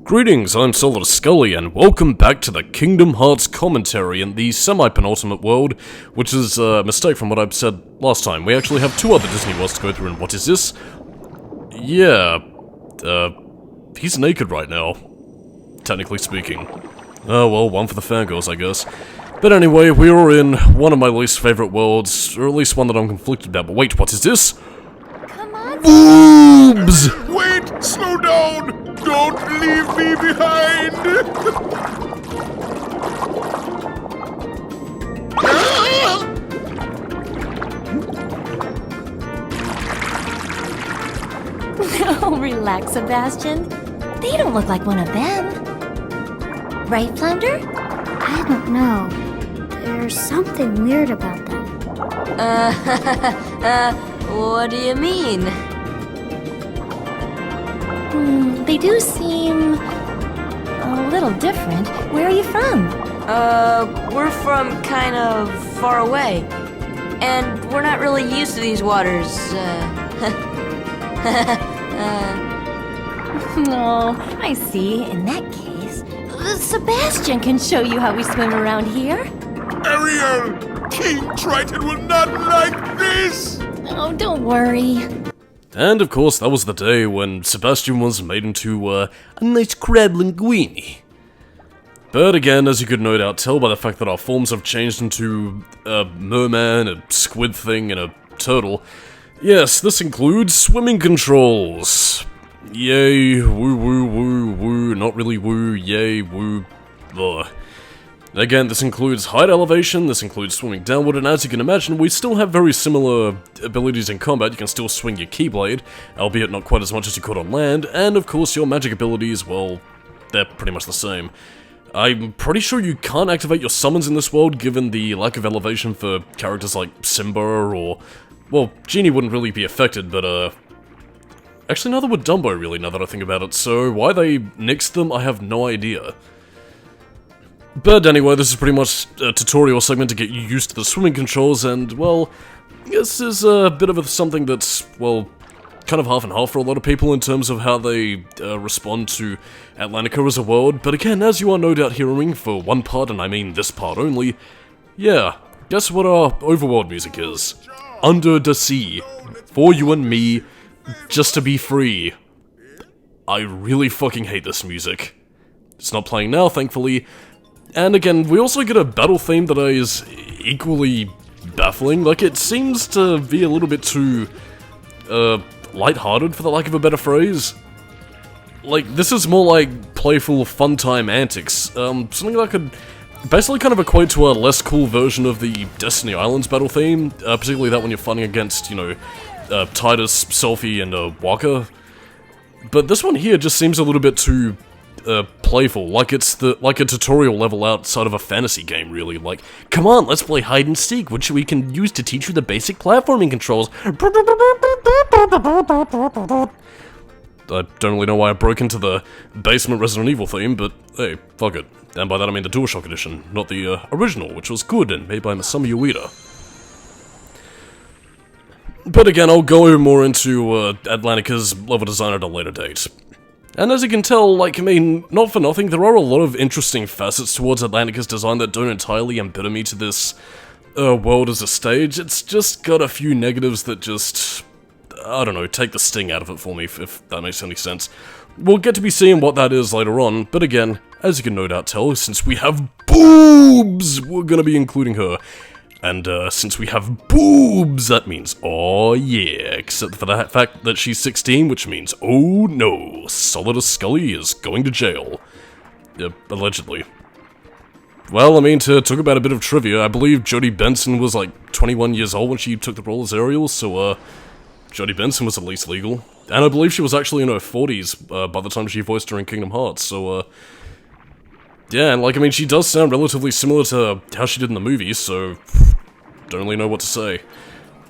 Greetings, I'm Solidus-Skully, and welcome back to the Kingdom Hearts commentary in the semi-penultimate world, which is a mistake from what I've said last time. We actually have two other Disney worlds to go through, and what is this? Yeah, he's naked right now, technically speaking. Oh well, one for the fangirls, I guess. But anyway, we are in one of my least favourite worlds, or at least one that I'm conflicted about. But wait, what is this? Come on, Boobs! Wait! Slow down! Don't leave me behind! Oh, relax, Sebastian. They don't look like one of them. Right, Flounder? I don't know. There's something weird about them. What do you mean? They do seem a little different. Where are you from? We're from kind of far away. And we're not really used to these waters, Oh, I see. In that case, Sebastian can show you how we swim around here. Ariel! King Triton will not like this! Oh, don't worry. And of course, that was the day when Sebastian was made into, a nice crab linguine. But again, as you could no doubt tell by the fact that our forms have changed into a merman, a squid thing, and a turtle, yes, this includes swimming controls. Yay, woo woo woo woo, not really woo, yay, woo, ugh. Again, this includes height elevation, this includes swimming downward, and as you can imagine, we still have very similar abilities in combat. You can still swing your Keyblade, albeit not quite as much as you could on land, and of course your magic abilities, well, they're pretty much the same. I'm pretty sure you can't activate your summons in this world, given the lack of elevation for characters like Simba or... well, Genie wouldn't really be affected, but actually neither would Dumbo really, now that I think about it, so why they nixed them, I have no idea. But anyway, this is pretty much a tutorial segment to get you used to the swimming controls, and, well, this is a bit of something that's, well, kind of half and half for a lot of people in terms of how they respond to Atlantica as a world, but again, as you are no doubt hearing for one part, and I mean this part only, yeah, guess what our overworld music is? Under the Sea. For you and me, just to be free. I really fucking hate this music. It's not playing now, thankfully. And again, we also get a battle theme that is equally baffling. Like, it seems to be a little bit too, lighthearted, for the lack of a better phrase. Like, this is more like playful, fun-time antics. Something that could basically kind of equate to a less cool version of the Destiny Islands battle theme, particularly that when you're fighting against, you know, Titus, Selphie, and Waka. But this one here just seems a little bit too playful, like it's like a tutorial level outside of a fantasy game, really. Like, come on, let's play hide and seek, which we can use to teach you the basic platforming controls. I don't really know why I broke into the basement Resident Evil theme, but hey, fuck it. And by that I mean the DualShock edition, not the original, which was good and made by Masamu Ueda. But again, I'll go more into Atlantica's level design at a later date. And as you can tell, like, I mean, not for nothing, there are a lot of interesting facets towards Atlantica's design that don't entirely embitter me to this world as a stage. It's just got a few negatives that just, I don't know, take the sting out of it for me, if that makes any sense. We'll get to be seeing what that is later on, but again, as you can no doubt tell, since we have boobs, we're gonna be including her. And since we have boobs, that means, oh yeah, except for the fact that she's 16, which means, oh no, Solidus-Skully is going to jail. Allegedly. Well, I mean, to talk about a bit of trivia, I believe Jodie Benson was like 21 years old when she took the role as Ariel, so Jodie Benson was at least legal. And I believe she was actually in her 40s by the time she voiced her in Kingdom Hearts, so yeah, and like, I mean, she does sound relatively similar to how she did in the movies, so don't really know what to say.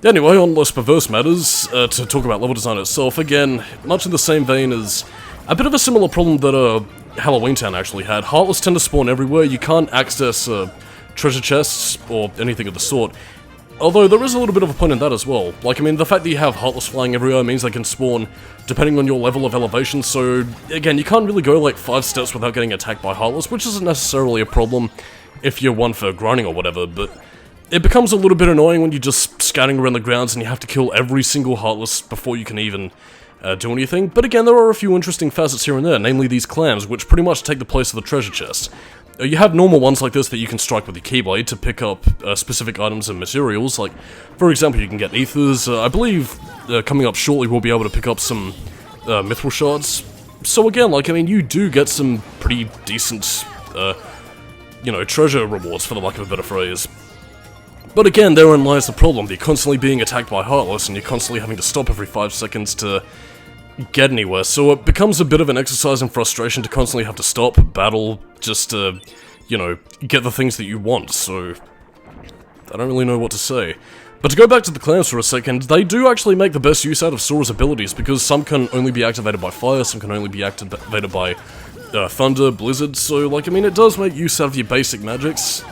Anyway, on less perverse matters, to talk about level design itself, again, much in the same vein as a bit of a similar problem that Halloween Town actually had. Heartless tend to spawn everywhere, you can't access treasure chests or anything of the sort. Although there is a little bit of a point in that as well. Like, I mean, the fact that you have Heartless flying everywhere means they can spawn depending on your level of elevation, so again, you can't really go like 5 steps without getting attacked by Heartless, which isn't necessarily a problem if you're one for grinding or whatever, but it becomes a little bit annoying when you're just scouting around the grounds and you have to kill every single Heartless before you can even do anything. But again, there are a few interesting facets here and there, namely these clams, which pretty much take the place of the treasure chest. You have normal ones like this that you can strike with your Keyblade to pick up specific items and materials, like, for example, you can get ethers. I believe coming up shortly we'll be able to pick up some mithril shards. So again, like, I mean, you do get some pretty decent, you know, treasure rewards, for the lack of a better phrase. But again, therein lies the problem. You're constantly being attacked by Heartless, and you're constantly having to stop every 5 seconds to get anywhere, so it becomes a bit of an exercise in frustration to constantly have to stop, battle, just to, you know, get the things that you want, so I don't really know what to say. But to go back to the clams for a second, they do actually make the best use out of Sora's abilities, because some can only be activated by fire, some can only be activated by thunder, blizzard, so, like, I mean, it does make use out of your basic magics.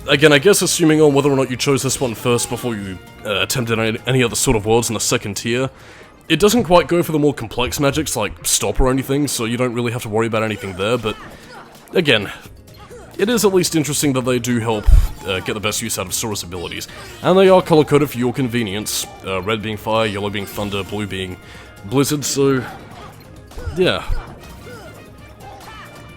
Again, I guess assuming on whether or not you chose this one first before you attempted any other sort of worlds in the second tier, it doesn't quite go for the more complex magics like stop or anything, so you don't really have to worry about anything there, but again, it is at least interesting that they do help get the best use out of Sora's abilities. And they are color-coded for your convenience, red being fire, yellow being thunder, blue being blizzard, so yeah.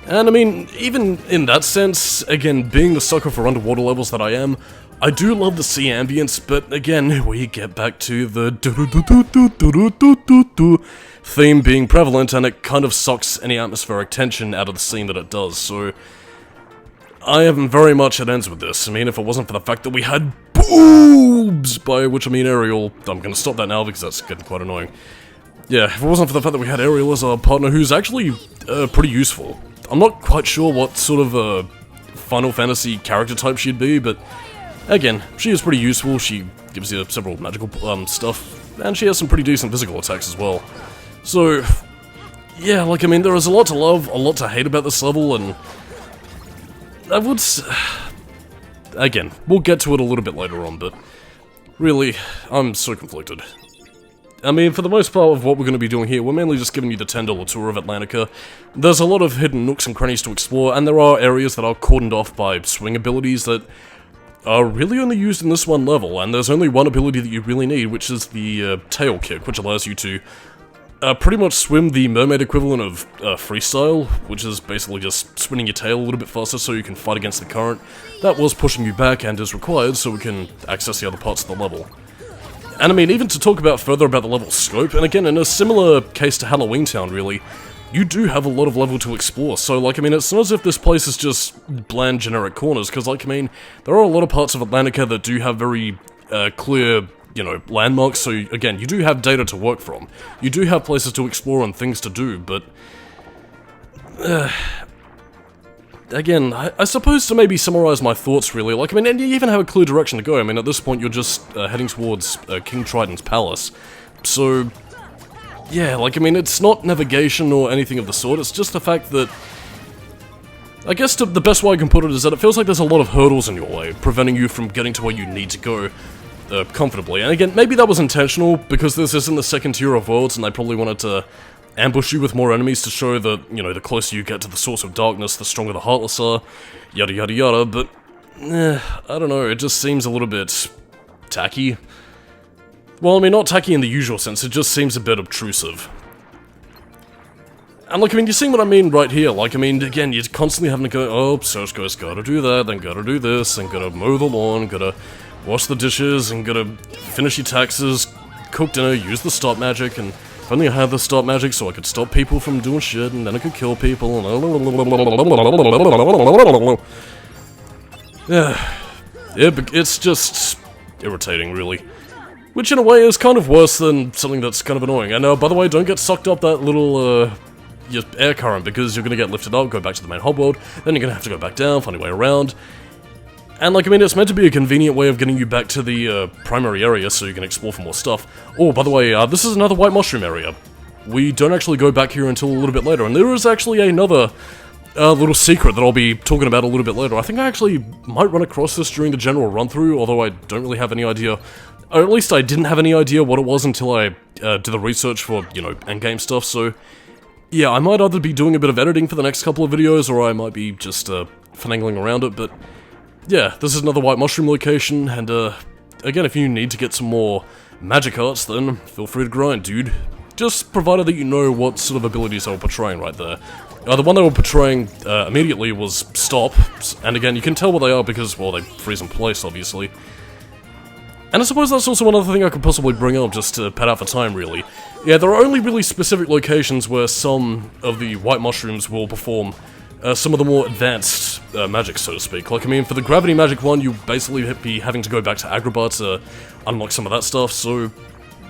And I mean, even in that sense, again, being the sucker for underwater levels that I am, I do love the sea ambience, but again, we get back to the theme being prevalent, and it kind of sucks any atmospheric tension out of the scene that it does, so I am very much at ends with this. I mean, if it wasn't for the fact that we had boobs, by which I mean Ariel, I'm gonna stop that now because that's getting quite annoying. Yeah, if it wasn't for the fact that we had Ariel as our partner, who's actually pretty useful. I'm not quite sure what sort of Final Fantasy character type she'd be, but again, she is pretty useful. She gives you several magical stuff, and she has some pretty decent physical attacks as well. So, yeah, like, I mean, there is a lot to love, a lot to hate about this level, and I would again, we'll get to it a little bit later on, but really, I'm so conflicted. I mean, for the most part of what we're going to be doing here, we're mainly just giving you the $10 tour of Atlantica. There's a lot of hidden nooks and crannies to explore, and there are areas that are cordoned off by swing abilities that are really only used in this one level, and there's only one ability that you really need, which is the tail kick, which allows you to pretty much swim the mermaid equivalent of freestyle, which is basically just spinning your tail a little bit faster so you can fight against the current. That was pushing you back and is required so we can access the other parts of the level. And I mean, even to talk further about the level's scope, and again, in a similar case to Halloween Town, really, you do have a lot of level to explore, so, like, I mean, it's not as if this place is just bland, generic corners, because, like, I mean, there are a lot of parts of Atlantica that do have very clear, you know, landmarks, so, again, you do have data to work from. You do have places to explore and things to do, but again, I suppose to maybe summarize my thoughts, really, like, I mean, and you even have a clear direction to go. I mean, at this point, you're just heading towards King Triton's palace, so yeah, like, I mean, it's not navigation or anything of the sort, it's just the fact that, I guess the best way I can put it is that it feels like there's a lot of hurdles in your way, preventing you from getting to where you need to go comfortably. And again, maybe that was intentional, because this isn't the second tier of worlds, and they probably wanted to ambush you with more enemies to show that, you know, the closer you get to the source of darkness, the stronger the Heartless are, yada yada yada, but, I don't know, it just seems a little bit tacky. Well, I mean, not tacky in the usual sense, it just seems a bit obtrusive. And, like, I mean, you see what I mean right here, like, I mean, again, you're constantly having to go, oh, Search Ghost gotta do that, then gotta do this, then gotta mow the lawn, gotta wash the dishes, and gotta finish your taxes, cook dinner, use the stop magic, and if only I had the stop magic so I could stop people from doing shit, and then I could kill people, and yeah, it's just irritating, really. Which, in a way, is kind of worse than something that's kind of annoying. And, by the way, don't get sucked up that little, your air current, because you're gonna get lifted up, go back to the main hub world, then you're gonna have to go back down, find your way around. And, like, I mean, it's meant to be a convenient way of getting you back to the, primary area so you can explore for more stuff. Oh, by the way, this is another white mushroom area. We don't actually go back here until a little bit later, and there is actually another little secret that I'll be talking about a little bit later. I think I actually might run across this during the general run-through, although I don't really have any idea, or at least I didn't have any idea what it was until I did the research for, you know, endgame stuff, so yeah, I might either be doing a bit of editing for the next couple of videos, or I might be just finagling around it, but yeah, this is another White Mushroom location, and again, if you need to get some more magic arts, then feel free to grind, dude. Just provided that you know what sort of abilities they were portraying right there. The one they were portraying immediately was Stop, and again, you can tell what they are because, well, they freeze in place, obviously. And I suppose that's also another thing I could possibly bring up, just to pad out for time, really. Yeah, there are only really specific locations where some of the White Mushrooms will perform some of the more advanced magic, so to speak. Like, I mean, for the Gravity Magic one, you basically be having to go back to Agrabah to unlock some of that stuff, so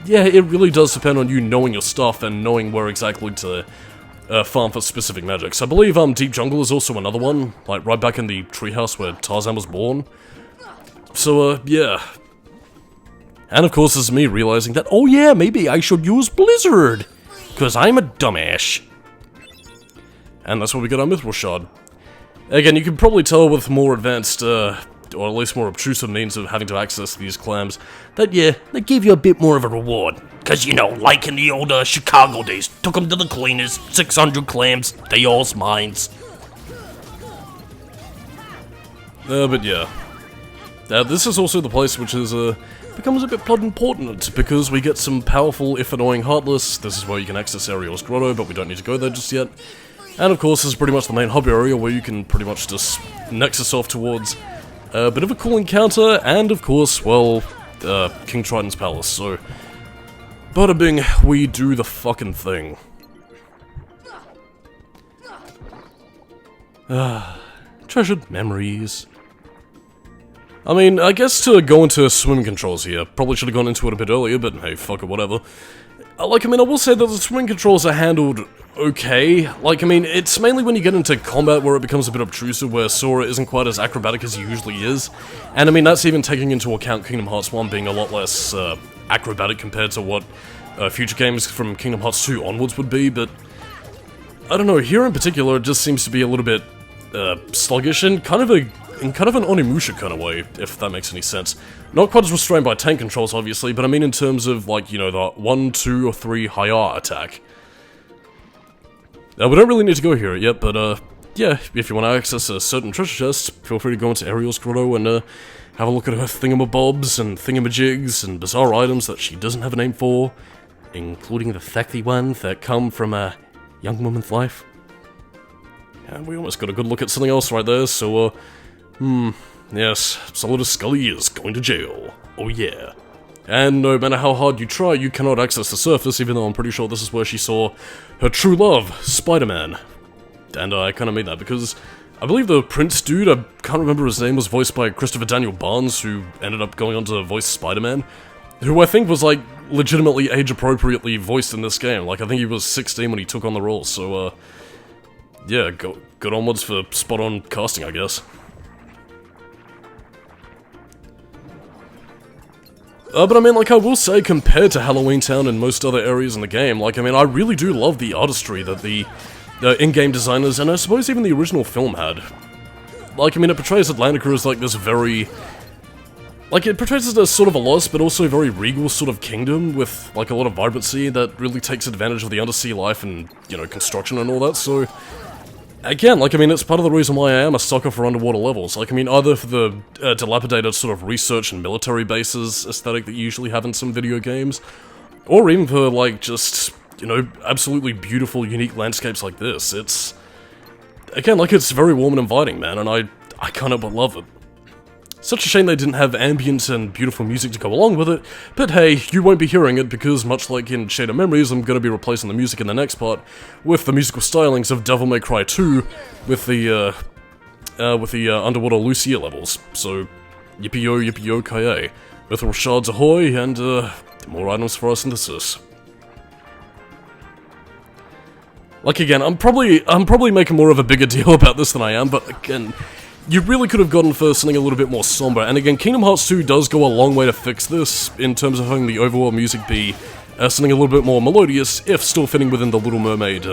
yeah, it really does depend on you knowing your stuff and knowing where exactly to farm for specific magics. I believe Deep Jungle is also another one, like right back in the treehouse where Tarzan was born. So, yeah. And of course, this is me realizing that, oh yeah, maybe I should use Blizzard, because I'm a dumbass. And that's where we get our Mithril Shard. Again, you can probably tell with more advanced, or at least more obtrusive means of having to access these clams, that yeah, they give you a bit more of a reward. Cause you know, like in the old Chicago days, took them to the cleaners, 600 clams, they all's mines. But yeah. This is also the place which is, becomes a bit plot important, because we get some powerful, if annoying, Heartless. This is where you can access Ariel's Grotto, but we don't need to go there just yet. And of course, this is pretty much the main hub area where you can pretty much just nexus off towards a bit of a cool encounter, and of course, well, King Triton's palace, so bada bing, we do the fucking thing. Treasured memories. I mean, I guess to go into swimming controls here, probably should have gone into it a bit earlier, but hey, fuck it, whatever. Like, I mean, I will say that the swimming controls are handled okay. Like, I mean, it's mainly when you get into combat where it becomes a bit obtrusive, where Sora isn't quite as acrobatic as he usually is. And I mean, that's even taking into account Kingdom Hearts 1 being a lot less acrobatic compared to what future games from Kingdom Hearts 2 onwards would be, but I don't know, here in particular it just seems to be a little bit sluggish and kind of an Onimusha kind of way, if that makes any sense. Not quite as restrained by tank controls, obviously, but I mean in terms of, like, you know, the 1, 2, or 3 higher attack. We don't really need to go here yet, but, yeah, if you want to access a certain treasure chest, feel free to go into Ariel's Grotto and, have a look at her thingamabobs and thingamajigs and bizarre items that she doesn't have a name for, including the thacky ones that come from a young woman's life. And we almost got a good look at something else right there, so, yes, Solidus-Skully is going to jail. Oh yeah. And no matter how hard you try, you cannot access the surface, even though I'm pretty sure this is where she saw her true love, Spider-Man. And I kind of mean that because I believe the Prince dude, I can't remember his name, was voiced by Christopher Daniel Barnes, who ended up going on to voice Spider-Man, who I think was, like, legitimately age-appropriately voiced in this game. Like, I think he was 16 when he took on the role, so, yeah, good onwards for spot-on casting, I guess. But I mean, like, I will say, compared to Halloween Town and most other areas in the game, like, I mean, I really do love the artistry that the in-game designers, and I suppose even the original film had. Like, I mean, it portrays Atlantica as, like, this very... Like, it portrays it as sort of a lost, but also a very regal sort of kingdom with, like, a lot of vibrancy that really takes advantage of the undersea life and, you know, construction and all that, so... Again, like, I mean, it's part of the reason why I am a sucker for underwater levels. Like, I mean, either for the dilapidated sort of research and military bases aesthetic that you usually have in some video games, or even for, like, just, you know, absolutely beautiful, unique landscapes like this. It's... Again, like, it's very warm and inviting, man, and I kind of love it. Such a shame they didn't have ambient and beautiful music to go along with it, but hey, you won't be hearing it because, much like in Shade of Memories, I'm going to be replacing the music in the next part with the musical stylings of Devil May Cry 2 with the underwater Lucia levels. So, yippee-yo, kaye. Mithril shards ahoy, and more items for our synthesis. Like, again, I'm probably making more of a bigger deal about this than I am, but again, you really could have gotten for something a little bit more somber, and again, Kingdom Hearts 2 does go a long way to fix this, in terms of having the overall music be something a little bit more melodious, if still fitting within the Little Mermaid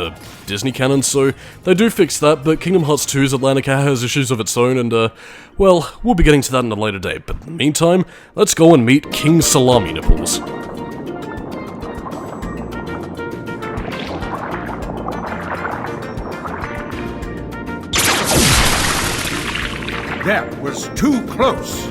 Disney canon, so they do fix that, but Kingdom Hearts 2's Atlantica has issues of its own, and well, we'll be getting to that in a later date, but in the meantime, let's go and meet King Salami Nipples. That was too close.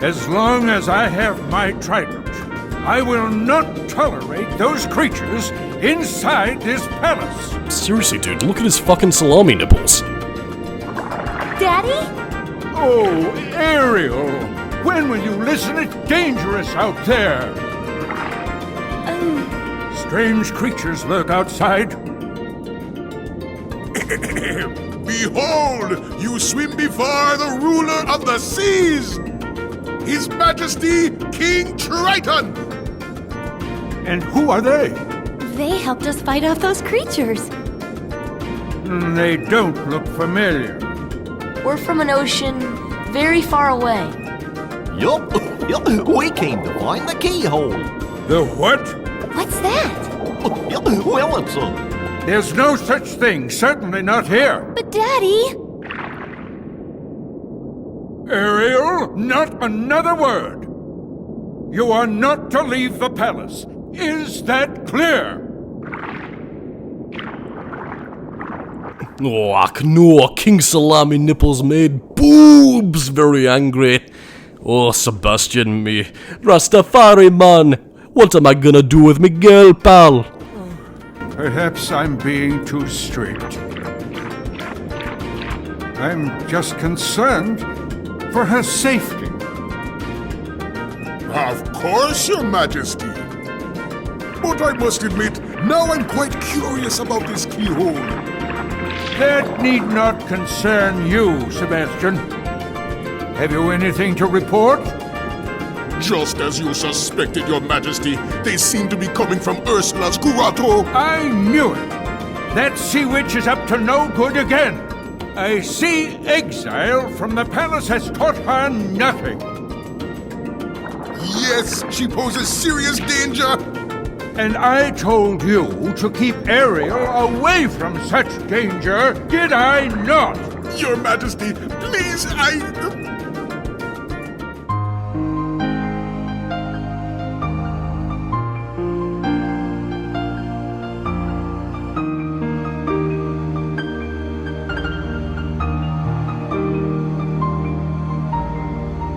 As long as I have my trident, I will not tolerate those creatures inside this palace. Seriously, dude, look at his fucking salami nipples. Daddy? Oh, Ariel, when will you listen? It's dangerous out there. Strange creatures lurk outside. Behold, you swim before the ruler of the seas, His Majesty King Triton. And who are they? They helped us fight off those creatures. They don't look familiar. We're from an ocean very far away. Yup, we came to find the keyhole. The what? What's that? Well, it's There's no such thing, certainly not here. But Daddy... Ariel, not another word. You are not to leave the palace. Is that clear? Oh, no, King Salami Nipples made boobs very angry. Oh, Sebastian, me Rastafari man, what am I gonna do with me girl pal? Perhaps I'm being too strict. I'm just concerned for her safety. Of course, Your Majesty. But I must admit, now I'm quite curious about this keyhole. That need not concern you, Sebastian. Have you anything to report? Just as you suspected, Your Majesty, they seem to be coming from Ursula's grotto. I knew it. That sea witch is up to no good again. A sea exile from the palace has taught her nothing. Yes, she poses serious danger. And I told you to keep Ariel away from such danger, did I not? Your Majesty, please,